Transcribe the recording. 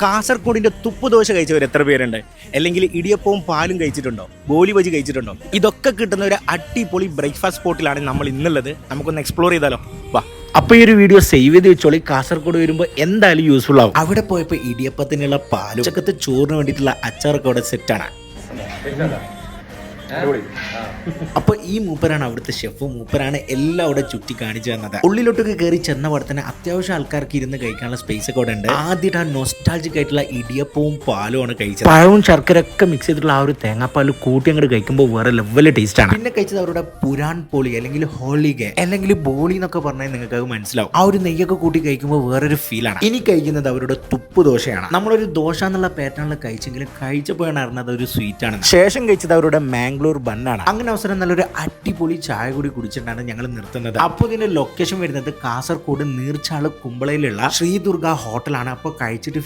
കാസർഗോഡിന്റെ തുപ്പ് ദോശ കഴിച്ചവർ എത്ര പേരുണ്ട്? അല്ലെങ്കിൽ ഇടിയപ്പവും പാലും കഴിച്ചിട്ടുണ്ടോ? ഗോലി ബജി കഴിച്ചിട്ടുണ്ടോ? ഇതൊക്കെ കിട്ടുന്ന ഒരു അടിപൊളി ബ്രേക്ക്ഫാസ്റ്റ് സ്പോട്ടിലാണ് നമ്മൾ ഇന്നുള്ളത്. നമുക്കൊന്ന് എക്സ്പ്ലോർ ചെയ്താലോ? വാ. അപ്പോൾ ഈ ഒരു വീഡിയോ സേവ് ചെയ്ത് വെച്ചോളി. കാസർഗോഡ് വരുമ്പോൾ എന്തായാലും യൂസ്ഫുൾ ആവും. അവിടെ പോയപ്പോൾ ഇടിയപ്പത്തിനുള്ള പാലും ഉച്ചക്കത്തെ ചോറിന് വേണ്ടിയിട്ടുള്ള അച്ചാറൊക്കെ അവിടെ സെറ്റാണ്. അപ്പൊ ഈ മൂപ്പരാണ് അവിടുത്തെ ഷെഫ്. മൂപ്പരാണ് എല്ലാം അവിടെ ചുറ്റി കാണിച്ചു തന്നത്. ഉള്ളിലോട്ടൊക്കെ കയറി ചെന്ന പാടെ തന്നെ അത്യാവശ്യം ആൾക്കാർക്ക് ഇരുന്ന് കഴിക്കാനുള്ള സ്പേസ് ഒക്കെ അവിടെ ഉണ്ട്. ആദ്യമായിട്ട് ആ നൊസ്റ്റാൾജിക് ആയിട്ടുള്ള ഇടിയപ്പവും പാലും ആണ് കഴിച്ചത്. പഴവും ശർക്കര ഒക്കെ മിക്സ് ചെയ്തിട്ടുള്ള ആ ഒരു തേങ്ങാപ്പാൽ കൂട്ടി അങ്ങോട്ട് കഴിക്കുമ്പോൾ വേറെ ലെവല് ടേസ്റ്റ് ആണ്. പിന്നെ കഴിച്ചത് അവരുടെ പുരാൻ പോളി അല്ലെങ്കിൽ ഹോളിഗെ അല്ലെങ്കിൽ ബോളി എന്നൊക്കെ പറഞ്ഞാൽ നിങ്ങൾക്ക് അത് മനസ്സിലാവും. ആ ഒരു നെയ്യൊക്കെ കൂട്ടി കഴിക്കുമ്പോൾ വേറൊരു ഫീലാണ്. ഇനി കഴിക്കുന്നത് അവരുടെ തുപ്പ് ദോശയാണ്. നമ്മളൊരു ദോശ എന്നുള്ള പാറ്റേണിൽ കഴിച്ചെങ്കിലും കഴിച്ചപ്പോഴാണ് അറിഞ്ഞത് ഒരു സ്വീറ്റ് ആണ്. ശേഷം കഴിച്ചത് അവരുടെ മാംഗ്ലൂർ ബണ്ണാണ്. അങ്ങനെ അവസരം നല്ലൊരു അടിപൊളി ചായ കൂടി കുടിച്ചിട്ടാണ് ഞങ്ങൾ നിർത്തുന്നത്. അപ്പോൾ ഇതിന്റെ ലൊക്കേഷൻ വരുന്നത് കാസർഗോഡ് നീർച്ചാല് കുമ്പളയിലുള്ള ശ്രീ ദുർഗ ഹോട്ടലാണ്. അപ്പോൾ കഴിച്ചിട്ട്